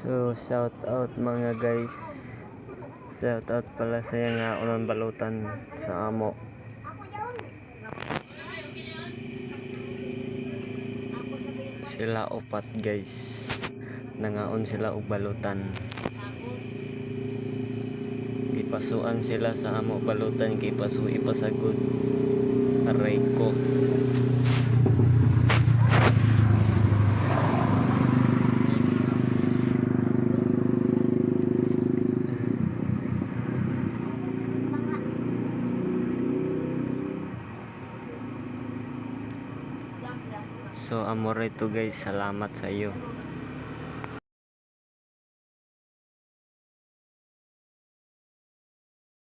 So shout out mga guys. Shout out pala sa nga unang balutan sa amo. Sila upat guys. Nangaon sila og balutan. Gipasuan sila sa amo balutan kay pasuhi pasagod. Aray ko. So amore to guys, salamat sa iyo.